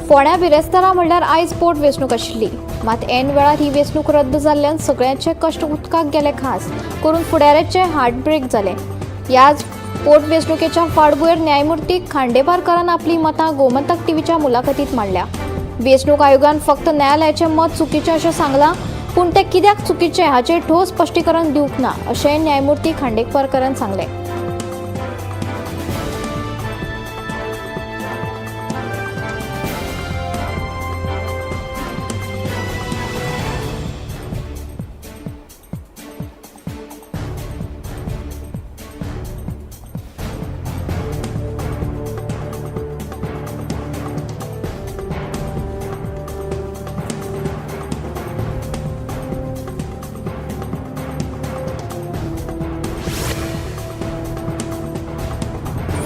फोंड्या बिरेस्तारा म्हणल्यार आयज पोट वेंचणूक आशिल्ली, मात ऐन वेळार ही वेंचणूक रद्द जाल्ल्यान सगळ्यांचे कश्ट उदकाक गेले, खास करून फुडाऱ्याचे हार्ट ब्रेक जाले। ह्याच पोट वेंचणुकेच्या फाटभुंयेर न्यायमूर्ती खांडेपारकारान आपली मतां गोमंतक टीव्हीच्या मुलाखतीत मांडल्या। वेंचणूक आयोगान फक्त न्यायालयाचे मत चुकीचें अशें सांगलां, पूण तें कित्याक चुकीचें हाचेर ठोस स्पश्टीकरण दिवंक ना अशें न्यायमूर्ती खांडेपारकारान सांगलें।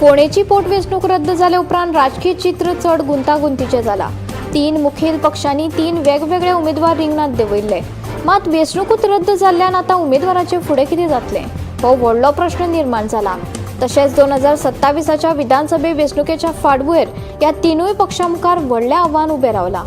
फोंडेची पोटवेंचणूक रद्द जाले उपरांत राजकीय चित्र चड गुंतागुंतीचें जाला। 3 मुखेल पक्षांनी 3 वेगवेगळे उमेदवार रिंगणात देंवयल्ले, मात वेंचणूकूच रद्द जाल्ल्यान आतां उमेदवाराचे फुडें कितें जातलें हो व्हडलो प्रश्न निर्माण जाला। तशेंच 2027च्या विधानसभे वेंचणुकेच्या फाटभुंयेर ह्या तिनूय पक्षां मुखार व्हडलें आव्हान उबें रावलां।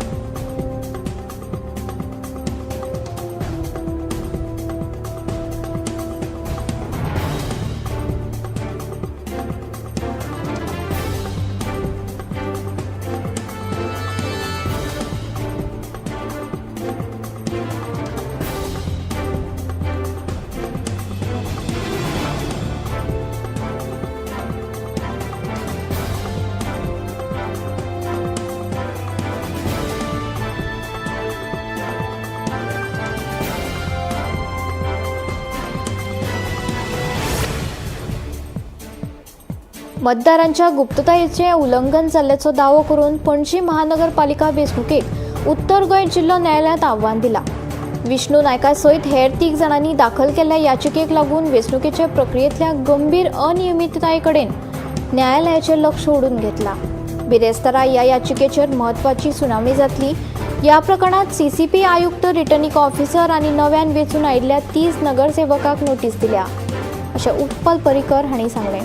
मतदारांच्या गुप्ततायेचे उल्लंघन जाल्ल्याचो दावो करून पणजी महानगरपालिका वेंचणुकेक उत्तर गोंय जिल्हो न्यायालयात आव्हान दिला। विष्णू नायका सयत हेर 3 जाणांनी दाखल केल्ल्या याचिकेक लागून वेंचणुकेचे प्रक्रियेंतल्या गंभीर अनियमितताये कडेन न्यायालयाचें लक्ष ओडून घेतला। बिरेस्तारा ह्या याचिकेचेर म्हत्वाची सुनावणी जातली। ह्या प्रकरणात सीसीपी आयुक्त, रिटर्निंग ऑफिसर आनी नव्यान वेंचून आयिल्ल्या 30 नगरसेवकांक नोटीस दिल्या, अशें उत्पल पर्रीकर हांणी सांगलें।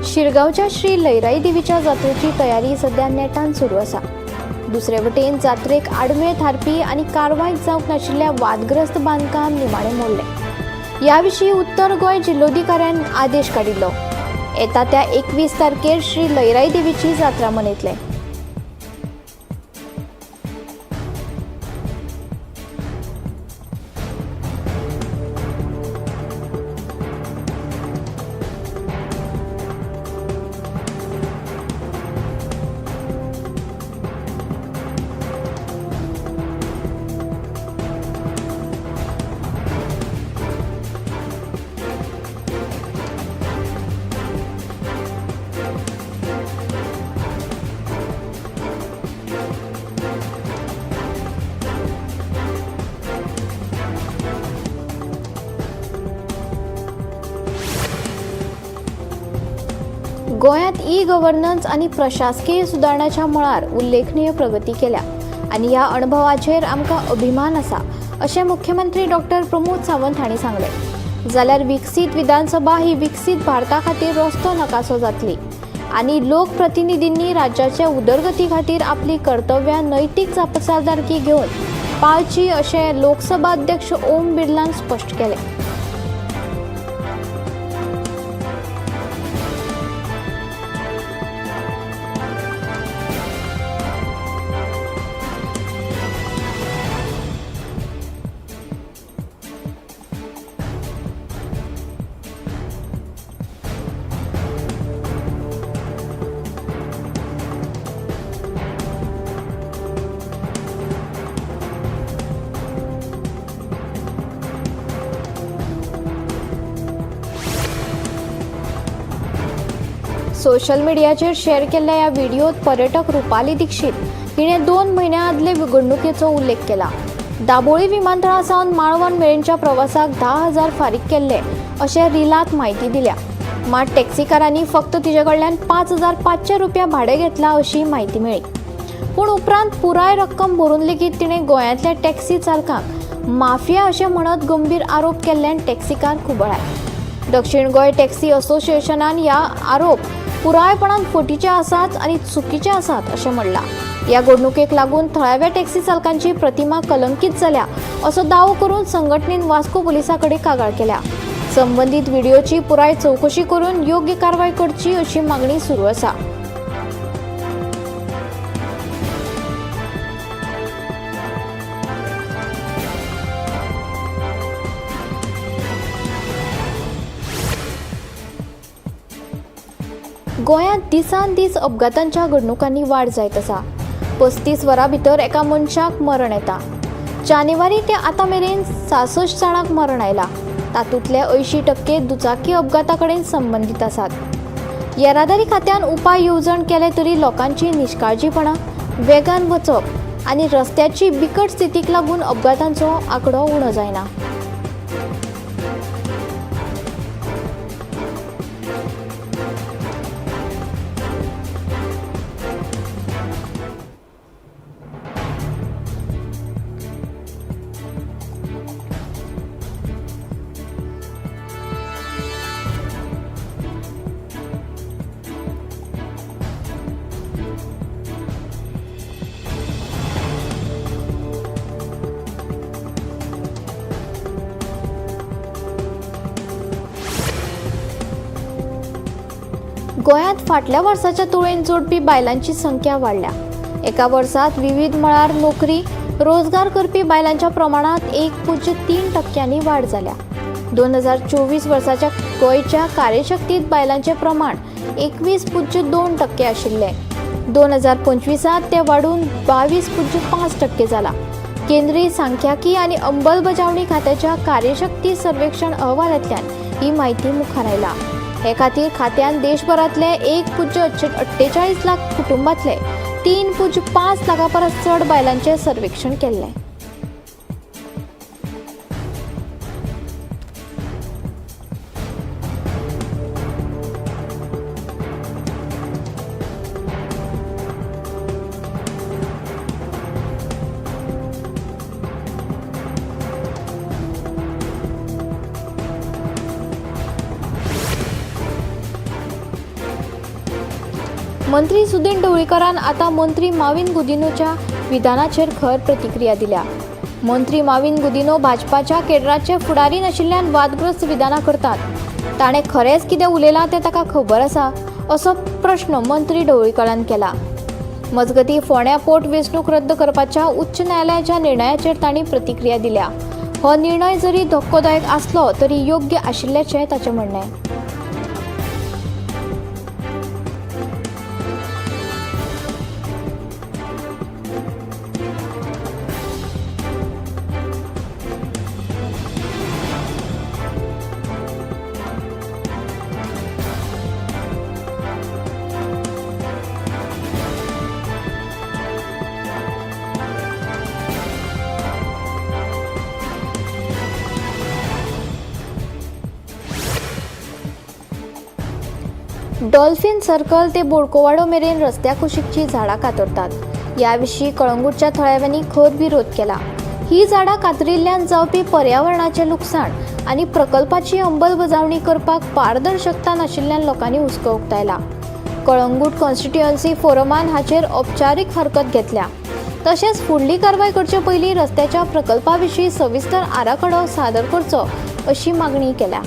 शिरगांवच्या श्री लयराई देवीच्या जात्रेची तयारी सध्या नेटान सुरू आसा। दुसरे वटेन जात्रेक आडमेळ थारपी आनी कारवायत जावंक नाशिल्ल्या वादग्रस्त बांदकाम निमाणें मोडलें। ह्या विशीं उत्तर गोंय जिल्लोधिकाऱ्यान आदेश काडिल्लो। येता त्या 21 तारखेर श्री लयराई देवीची जात्रा मनयतले। गोंयांत ई-गव्हर्नन्स आनी प्रशासकीय सुदारणाच्या मळार उल्लेखनीय प्रगती केल्या आनी ह्या अणभवाचेर आमकां अभिमान आसा अशें मुख्यमंत्री डॉक्टर प्रमोद सावंत हांणी सांगलें। जाल्यार विकसीत विधानसभा ही विकसीत भारता खातीर रस्तो नकासो जातली आनी लोकप्रतिनिधींनी राज्याच्या उदरगती खातीर आपली कर्तव्यां नैतीक जबाबदारकी घेवन पाळची अशें लोकसभा अध्यक्ष ओम बिर्लान स्पश्ट केलें। सोशल मीडियाचेर शेअर केल्ल्या ह्या व्हिडिओत पर्यटक रुपाली दीक्षित हिने 2 महिन्याआदले घडणुकेचो उल्लेख केला. दाबोळी विमानतळासावन माळवण मेरेनच्या प्रवासाक 10,000 फारीक केल्ले अशें रिलात म्हायती दिल्या. मात टॅक्सीकारांनी फक्त तिचे कडल्यान 5,500 रुपया भाडें घेतला अशी म्हायती मेळ्ळी. पूण उपरांत पुराय रक्कम भरून लेगीत तिणें गोंयांतल्या टॅक्सी चालकांक माफिया अशें म्हणत गंभीर आरोप केल्ल्यान टॅक्सीकार खुबळ्ळ्यात. दक्षिण गोंय टॅक्सी असोसिएशनान ह्या आरोप पुरायपणान फटीचे आसात आनी चुकीचे आसात अशें म्हणलां. ह्या घडणुकेक लागून थळाव्या टॅक्सी चालकांची प्रतिमा कलंकीत जाल्या असो दावो करून संघटनेन वास्को पुलिसां कडेन कागाळ केल्या. संबंधीत व्हिडिओची पुराय चवकशी करून योग्य कारवाय करची अशी मागणी सुरू आसा. गोंयांत दिसान दीस अपघातांच्या घडणुकांनी वाड जायत आसा. 35 वरां भितर एका मनशाक मरण येता. जानेवारी ते आतां मेरेन 66 जाणांक मरण आयलां. तातूंतले 80% दुचाकी अपघाता कडेन संबंदीत आसात. येरादारी खात्यान उपाय येवजण केले तरी लोकांची निश्काळजीपणां, वेगान वचप आनी रस्त्याची बिकट स्थितीक लागून अपघातांचो आंकडो उणो जायना. गोंयांत फाटल्या वर्साच्या तुळेन जोडपी बायलांची संख्या वाडल्या. एका वर्सात विविध मळार नोकरी, रोजगार करपी बायलांच्या प्रमाणात 1.3% वाड जाल्या. 2024 वर्साच्या गोंयच्या कार्यशक्तीत बायलांचे प्रमाण 21.2% आशिल्ले. 2025 ते वाडून 22.5% जाला. केंद्रीय सांख्यिकी आनी अंमलबजावणी खात्याच्या कार्यशक्ती सर्वेक्षण अहवालांतल्यान ही माहिती मुखार आयला. हे खातीर खात्यान देशभरातले 1.48 लाख कुटुंबातले 3.5 लाखां परस चड बायलांचे सर्वेक्षण केल्ले. मंत्री सुदीन ढवळीकरान आता मंत्री माविन गुदिन्होच्या विधानाचेर खर प्रतिक्रिया दिल्या. मंत्री माविन गुदिन्हो भाजपाच्या केडराचे फुडारी नाशिल्ल्यान वादग्रस्त विधानां करतात. ताणें खरेंच कितें उलयलां तें ताका खबर आसा असो प्रश्न मंत्री ढवळीकरान केला. मजगतीं फोंड्या पोट वेंचणूक रद्द करपाच्या उच्च न्यायालयाच्या निर्णयाचेर तांणी प्रतिक्रिया दिल्या. हो निर्णय जरी धक्कोदायक आसलो तरी योग्य आशिल्ल्याचें ताचें म्हणणें. डॉल्फिन सर्कल ते बोडकोवाडो मेरेन रस्त्या कुशीकची झाडां कातरतात. ह्या विशीं कळंगूटच्या थळाव्यांनी खर विरोध केला. ही झाडां कातरिल्ल्यान जावपी पर्यावरणाचें लुकसाण आनी प्रकल्पाची अंमलबजावणी करपाक पारदर्शकता नाशिल्ल्यान लोकांनी हुस्को उक्तायला. कळंगूट कॉन्स्टिट्युएन्सी फोरमान हाचेर औपचारीक हरकत घेतल्या. तशेंच फुडली कारवाय करचे पयलीं रस्त्याच्या प्रकल्पा विशीं सविस्तर आराखडो सादर करचो अशी मागणी केल्या.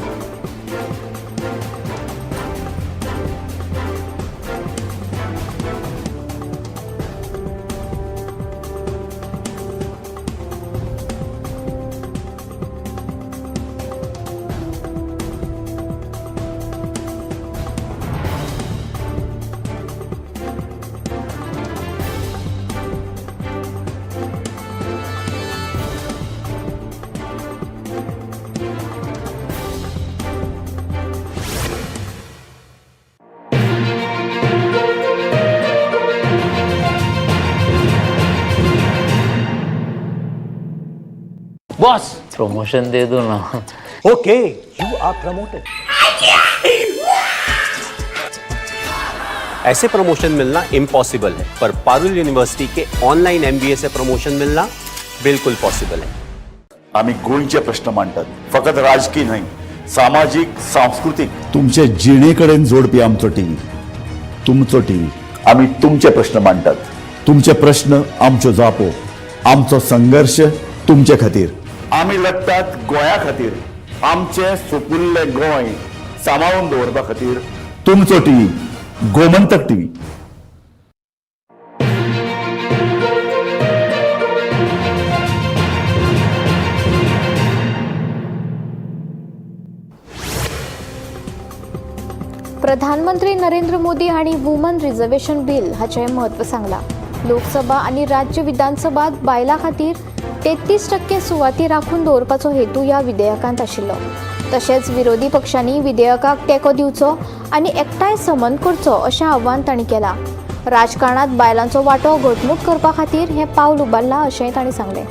बॉस प्रमोशन दे दो ना। Okay, you are promoted. ऐसे प्रमोशन मिलना इम्पॉसिबल है, पर पारुल यूनिवर्सिटी के ऑनलाइन MBA से प्रमोशन मिलना बिल्कुल पॉसिबल है। आम्ही गोंयचे प्रश्न मांडतात, फकत राजकीय नाही, सामाजिक सांस्कृतिक। तुमचे जिणेकडेन जोडपी आमचो टीव्ही, तुमचो टीव्ही। आम्ही तुमचे प्रश्न मांडतात, तुमचे प्रश्न आमच्यो जापो, आमचो संघर्ष तुमचे खातीर। आम्ही लढतात गोंया खातीर, आमचे सोपुल्ले गोंय सांबाळून दवरपा खातीर। तुमचो टीव्ही, गोमंतक टीव्ही। प्रधानमंत्री नरेंद्र मोदी हांणी वुमन रिजर्वेशन बिल हाचें म्हत्व सांगलां। लोकसभा आनी राज्य विधानसभात बायलां खातीर 33% सुवाती राखून दवरपाचो हेतू ह्या विधेयकांत आशिल्लो। तशेंच विरोधी पक्षांनी विधेयकाक तेंको दिवचो आनी एकठांय समन करचो अशें आव्हान तांणी केलां। राजकारणांत बायलांचो वांटो घटमूट करपा खातीर हें पावल उबारलां अशेंय तांणी सांगलें।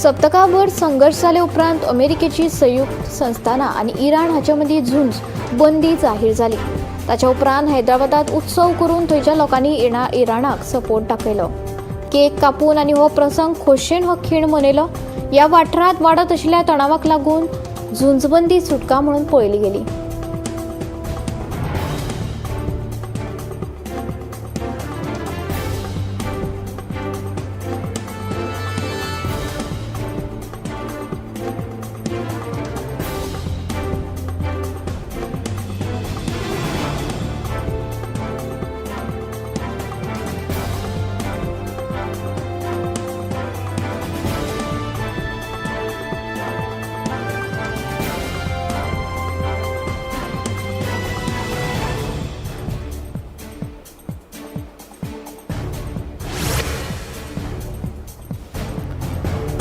सप्तकाभर संघर्ष जाले उपरांत अमेरिकेची संयुक्त संस्थानां आनी इराण हाचे मदीं झुंज बंदी जाहीर जाली। ताच्या उपरांत हैदराबादात उत्सव करून थंयच्या लोकांनी इराणाक सपोर्ट दाखयलो। केक कापून आनी हो प्रसंग खोशेन हो खीण मनयलो। ह्या वाठारांत वाडत आशिल्ल्या तणावाक लागून झुंजबंदी सुटका म्हणून पळयली गेली।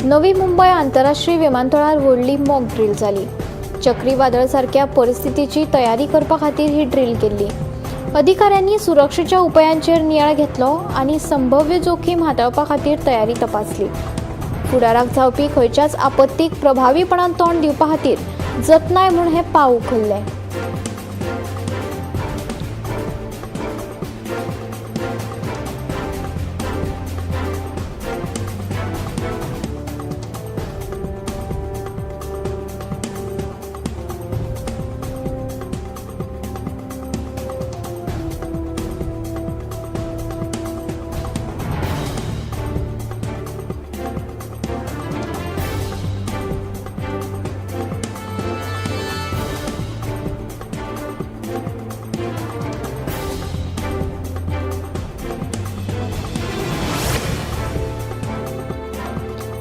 नवी मुंबय आंतरराष्ट्रीय विमानतळार व्हडली मॉक ड्रील जाली। चक्रीवादळ सारख्या परिस्थितीची तयारी करपा खातीर ही ड्रील केल्ली। अधिकाऱ्यांनी सुरक्षेच्या उपायांचेर नियाळ घेतलो आनी संभाव्य जोखीम हाताळपा खातीर तयारी तपासली। फुडाराक जावपी खंयच्याच आपत्तीक प्रभावीपणान तोंड दिवपा खातीर जतनाय म्हूण हें पाव उखल्लें।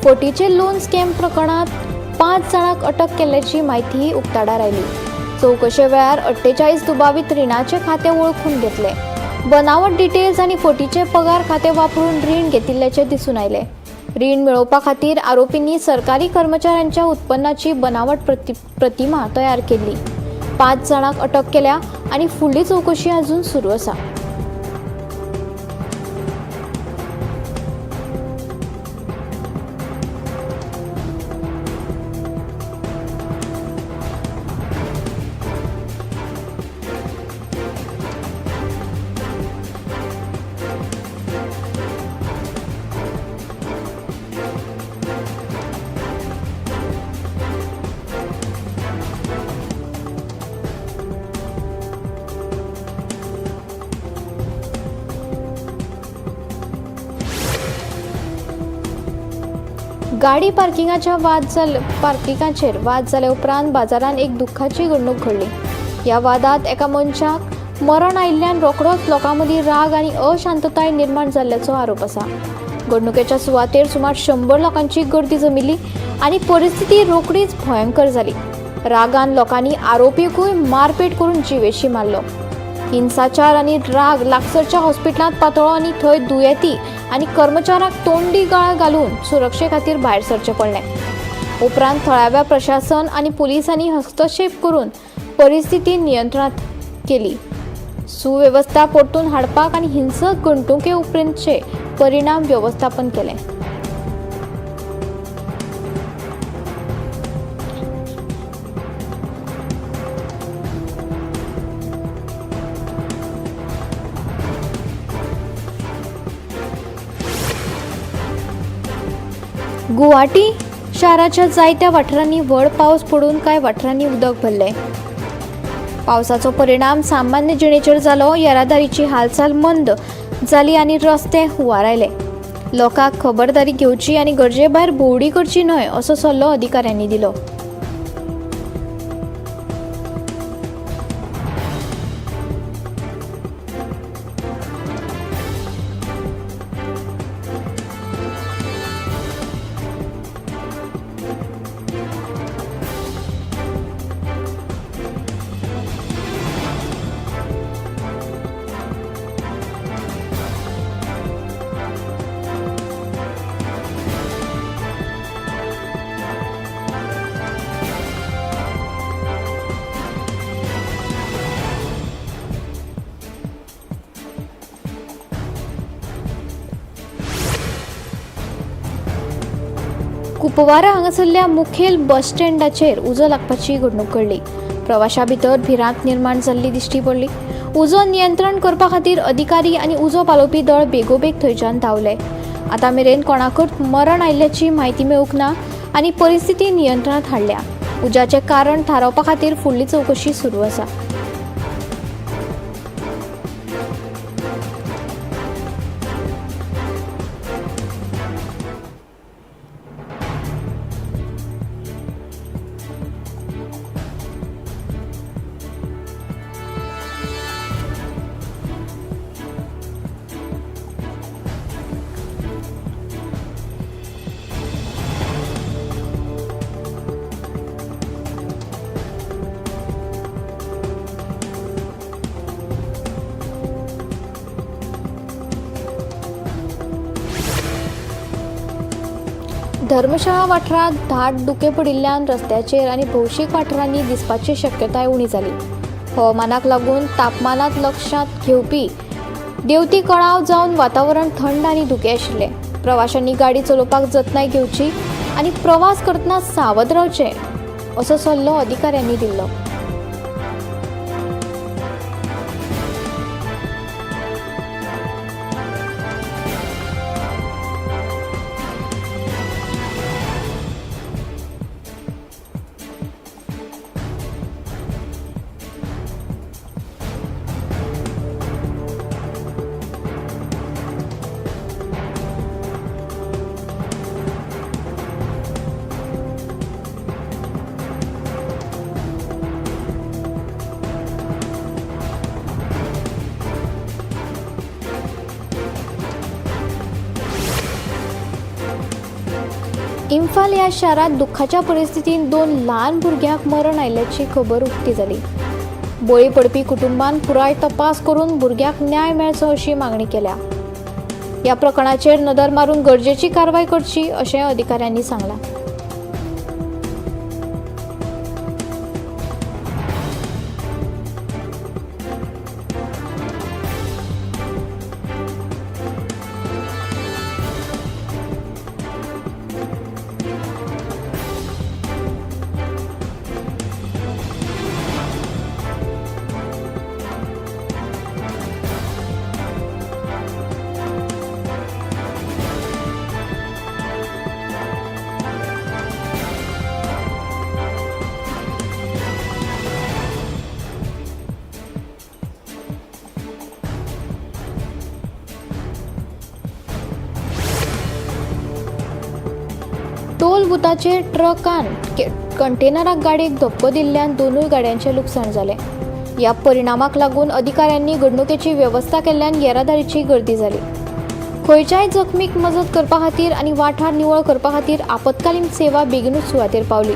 फोटीचे लोन स्कॅम प्रकरणात 5 जाणांक अटक केल्याची माहिती उक्ताडार आयली। चौकशे वेळार 48 दुबावित रिणाचे खाते वळखून घेतले। बनावट डिटेल्स आनी फोटीचे पगार खाते वापरून रीण घेतिल्ल्याचे दिसून आयले। रीण मेळोवपा खातीर आरोपींनी सरकारी कर्मचाऱ्यांच्या उत्पन्नाची बनावट प्रतिमा तयार केली। 5 जाणांक अटक केल्या आनी फुडली चौकशी अजून सुरू आसा। गाडी पार्किंगाचेर वाद जाले उपरांत बाजारात एक दुःखाची घडणूक घडली। ह्या वादात एका मनशाक मरण आयिल्ल्यान रोखडोच लोकां मदीं राग आनी अशांतताय निर्माण जाल्ल्याचो आरोप आसा. घडणुकेच्या सुवातेर सुमार 100 लोकांची गर्दी जमिल्ली आनी परिस्थिती रोखडीच भयंकर जाली. रागान लोकांनी आरोपीकूय मारपेट करून जिवेशी मारलो. हिंसाचार आनी राग लागसरच्या हॉस्पिटलांत पातळ्ळो आनी थंय दुयेती आनी कर्मचाऱ्यांक तोंडी गाळ घालून सुरक्षे खातीर भायर सरचें पडलें. उपरांत थळाव्या प्रशासन आनी पुलिसांनी हस्तक्षेप करून परिस्थिती नियंत्रणांत केली. सुवेवस्था परतून हाडपाक आनी हिंसक घडणुके उपरांतचे परिणाम व्यवस्थापन केले. गुवाहाटी शाराच्या जायत्या वाठारांनी व्हड पावस पडून कांय वाठारांनी उदक भरलें. पावसाचो परिणाम सामान्य जिणेचेर जालो. येरादारीची हालचाल मंद जाली आनी रस्ते हुंवार आयले. लोकांक खबरदारी घेवची आनी गरजे भायर भोंवडी करची न्हय असो सल्लो अधिकाऱ्यांनी दिलो. कुपवारा हांगासरल्या मुखेल बस स्टँडाचेर उजो लागपाची घडणूक घडली. प्रवाशा भितर भिरांत निर्माण जाल्ली दिश्टी पडली. उजो नियंत्रण करपा खातीर अधिकारी आनी उजो पालोवपी दळ बेगोबेग थंयच्यान धांवले. आतां मेरेन कोणाकूच मरण आयिल्ल्याची म्हायती मेळूंक ना आनी परिस्थिती नियंत्रणांत हाडल्या. उज्याचें कारण थारावपा खातीर फुडली चवकशी सुरू आसा. धर्मशाळा वाठारांत धाड दुके पडिल्ल्यान रस्त्याचेर आनी भौशीक वाठारांनी दिसपाची शक्यताय उणी जाली. हवामानाक लागून तापमानात लक्षांत घेवपी देंवती कळाव जावन वातावरण थंड आनी धुकें आशिल्लें. प्रवाशांनी गाडी चलोवपाक जतनाय घेवची आनी प्रवास करतना सावध रावचें असो सल्लो अधिकाऱ्यांनी दिल्लो. इंफाल ह्या शारात दुःखाच्या परिस्थितीत 2 ल्हान भुरग्यांक मरण आयिल्ल्याची खबर उक्ती जाली. बळी पडपी कुटुंबान पुराय तपास करून भुरग्याक न्याय मेळचो अशी मागणी केल्या. ह्या प्रकरणाचेर नदर मारून गरजेची कारवाय करची अशें अधिकाऱ्यांनी सांगलां. टोल बुथाचेर ट्रकान कंटेनराक गाडयेक धक्को दिल्ल्यान 2 गाडयांचें लुकसाण जालें. या परिणामाक लागून अधिकाऱ्यांनी घडणुकेची व्यवस्था केल्ल्यान येरादारीची गर्दी जाली. खंयच्याय जखमीक मजत करपा खातीर आनी वाठार निवळ करपा खातीर आपतकालीन सेवा बेगीनूच सुवातेर पावली.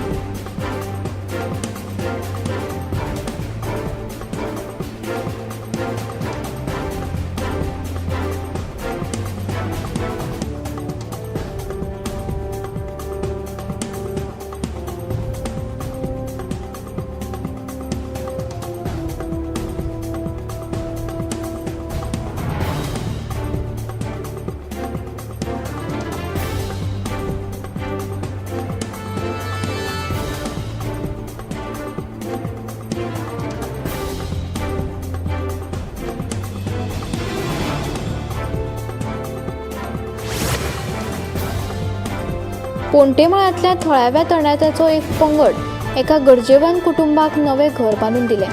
पोंटे मळ्यांतल्या थळाव्या तरणाट्याचो एक पंगड एका गरजेवंत कुटुंबाक नवे घर बांदून दिले.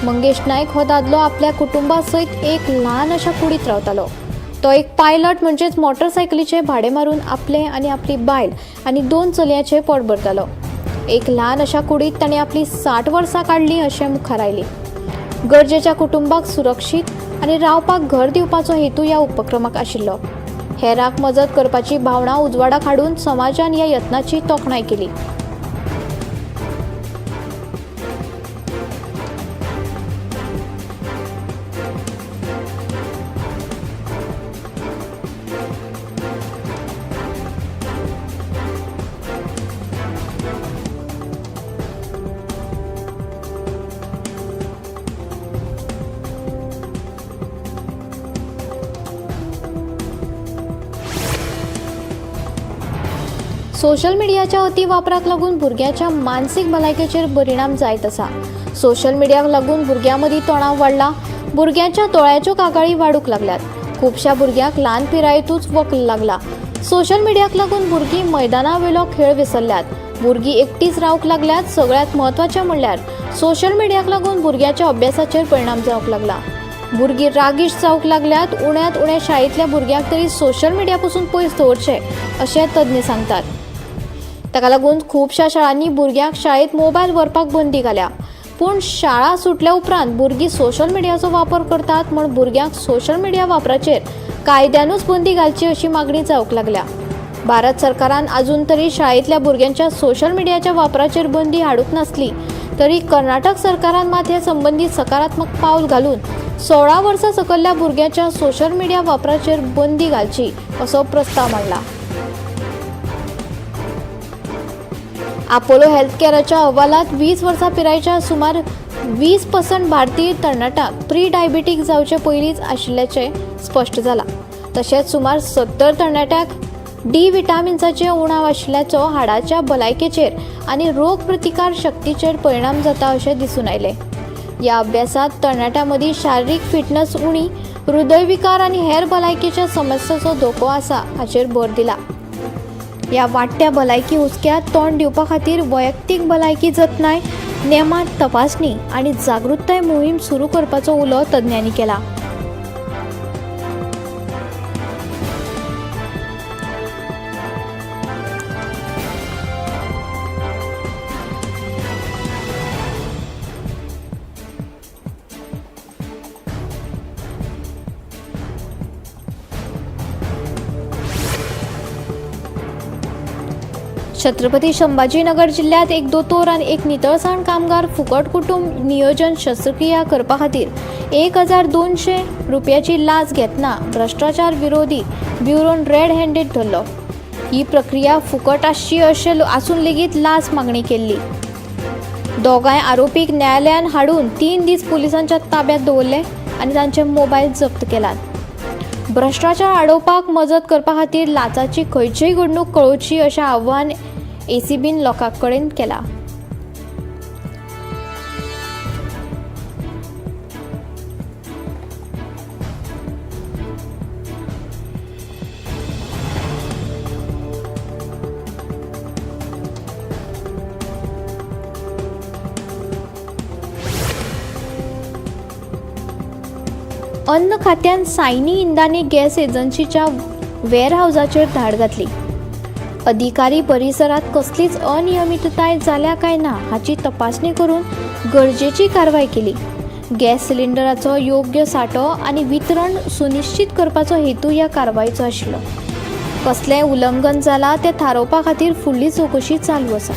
मंगेश नायक हो दादलो आपल्या कुटुंबा सयत एक ल्हान अशा कुडीत रावतालो. तो एक पायलट म्हणजेच मोटरसायकलीचे भाडे मारून आपले आनी आपली बायल आनी 2 चलयांचे पोट भरतालो. एक ल्हान अशा कुडीत ताणें आपली 60 वर्सां काडली अशें मुखार आयली. गरजेच्या कुटुंबाक सुरक्षीत आनी रावपाक घर दिवपाचो हेतू ह्या उपक्रमाक आशिल्लो. हेराक मजत करपाची भावना उजवाडाक हाडून समाजान ह्या यत्नाची तोखणाय केली. सोशल मिडियाच्या अतिवापराक लागून भुरग्याच्या मानसीक भलायकेचेर परिणाम जायत आसा. सोशल मिडियाक लागून भुरग्यां-मदीं तणाव वाडला. भुरग्यांच्या दोळ्याच्यो कागाळी वाडूंक लागल्यात. खुबश्या भुरग्यांक ल्हान पिरायेंतूच वखल लागला. सोशल मिडियाक लागून भुरगीं मैदानावेलो खेळ विसरल्यात. भुरगीं एकटीच रावंक लागल्यात. सगळ्यात म्हत्वाचें म्हणल्यार सोशल मिडियाक लागून भुरग्याच्या अभ्यासाचेर परिणाम जावंक लागला. भुरगीं रागिश्ट जावंक लागल्यात. उण्यांत उणें शाळेंतल्या भुरग्यांक तरी सोशल मिडिया पासून पयस दवरचें अशें तज्ञ सांगतात. ताका लागून खुबशा शाळांनी भुरग्यांक शाळेंत मोबायल व्हरपाक बंदी घाल्या. पूण शाळा सुटल्या उपरांत भुरगीं सोशल मिडियाचो वापर करतात म्हूण भुरग्यांक सोशल मिडिया वापराचेर कायद्यानूच बंदी घालची अशी मागणी जावंक लागल्या. भारत सरकारान अजून तरी शाळेंतल्या भुरग्यांच्या सोशल मिडियाच्या वापराचेर बंदी हाडूंक नासली तरी कर्नाटक सरकारान मात हे संबंधी सकारात्मक पावल घालून 16 वर्सां सकयल्या भुरग्यांच्या सोशल मिडिया वापराचेर बंदी घालची असो प्रस्ताव मांडला. अपोलो हेल्थ केअरच्या अहवालात 20 वर्सां पिरायेच्या सुमार 20% भारतीय तरणाट्यांक प्री डायबिटीक जावचे पयलींच आशिल्ल्याचें स्पश्ट जालां. तशेंच सुमार 70 तरणाट्यांक डी विटामिन्साचे उणाव आशिल्ल्याचो हाडाच्या भलायकेचेर आनी रोग प्रतिकार शक्तीचेर परिणाम जाता अशें दिसून आयलें. ह्या अभ्यासात तरणाट्यां मदीं शारिरीक फिटनेस उणी, हृदयविकार आनी हेर भलायकेच्या समस्यांचो धोको आसा हाचेर भर दिला. ह्या वाडट्या भलायकी हुस्क्याक तोंड दिवपा खातीर वैयक्तीक भलायकी जतनाय, नेमात तपासणी आनी जागृताय मोहीम सुरू करपाचो उलो तज्ञांनी केला. छत्रपती संभाजीनगर जिल्ह्यात एक दोतोर आणि एक नितळसाण कामगार फुकट कुटुंब नियोजन शस्त्रक्रिया करपा खातीर 1200 रुपयाची लाच घेतना भ्रष्टाचार विरोधी ब्युरोन रेड हँडेड धरलो. ही प्रक्रिया फुकट आसची अशें आसून लेगीत लाच मागणी केल्ली. दोगांय आरोपीक न्यायालयान हाडून 3 दीस पुलिसांच्या ताब्यात दवरले आनी तांचे मोबायल जप्त केलात. भ्रष्टाचार आडोवपाक मजत करपा खातीर लाचाची खंयचीय घडणूक कळोवची अशें आव्हान एसीबीन लोकां कडेन केलां. अन्न खात्यान सायनी इंदानी गॅस एजन्सीच्या वेअरहाऊसाचेर धाड घातली. अधिकारी परिसरात कसलीच अनियमितताय जाल्या काय ना हाची तपासणी करून गरजेची कारवाय केली. गॅस सिलिंडराचो योग्य सांठो आनी वितरण सुनिश्चित करपाचो हेतू ह्या कारवायेचो आशिल्लो. कसलेंय उल्लंघन जालां तें थारोवपा खातीर फुडली चवकशी चालू आसा.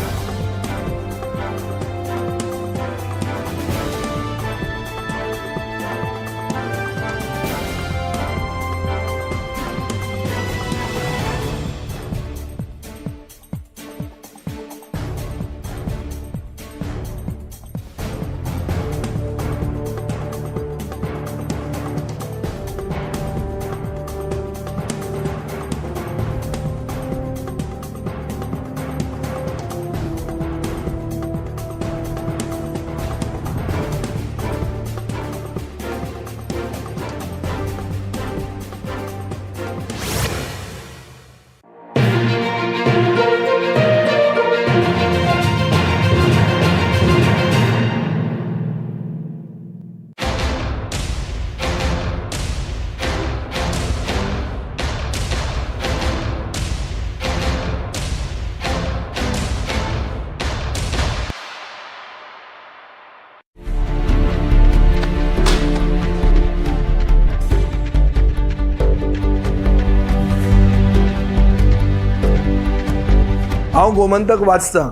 हांव गोमंतक वाचतां.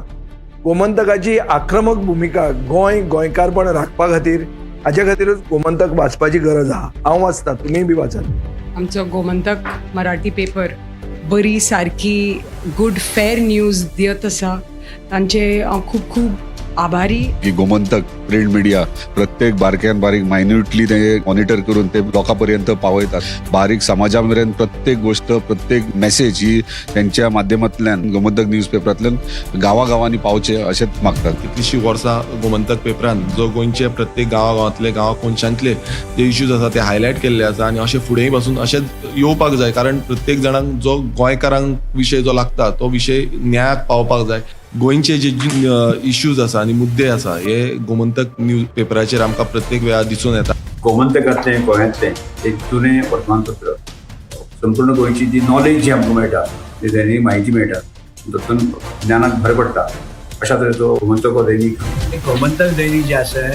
गोमंतकाची आक्रमक भुमिका गोंयकारपण राखपा खातीर हाचे खातीरूच गोमंतक वाचपाची गरज आहा. हांव वाचतां, तुमीय बी वाचात. आमचो गोमंतक मराठी पेपर बरी सारकी गुड फेर न्यूज दियत आसा. तांचे खूब खूब आभारी. की गोमंतक प्रिंट मिडिया प्रत्येक बारक्यान बारीक मायन्युटली ते मॉनिटर करून ते लोकांपर्यंत पावयतात. बारीक समाजा मेरेन प्रत्येक गोष्ट प्रत्येक मेसेज ही त्यांच्या माध्यमांतल्यान गोमंतक न्यूज पेपरांतल्यान गांवागांवांनी पावचे अशेंच मागतात. कितलींशीं वर्सां गोमंतक पेपरान जो गोंयचे प्रत्येक गांवांतले कोनशांतले जे इश्यूज आसा ते हायलायट केल्ले आसा आनी अशें फुडेंय पासून अशेंच येवपाक जाय. कारण प्रत्येक जाणांक जो गोंयकारांक विशय जो लागता तो विशय न्यायाक पावपाक जाय. गोंयचे जे इश्यूज आसा आनी मुद्दे आसा हे गोमंतक न्यूज पेपराचेर आमकां प्रत्येक वेळार दिसून येता. गोमंतकातलें गोंयांतलें एक जुनें वर्तमानपत्र. संपूर्ण गोंयची जी नॉलेज जी आमकां मेळटा जी म्हायती मेळटा तातूंत ज्ञानाक भर पडटा अशा तरेचो गोमंतक हो दैनीक. गोमंतक दैनीक जे आसा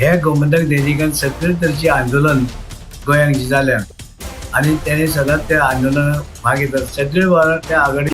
हे गोमंतक दैनिकान सगळे तरेची आंदोलन गोंयांत जी जाल्या आनी तेणे सदांच त्या आंदोलनाक भाग घेतात. सगळे वेळार त्या आघाडी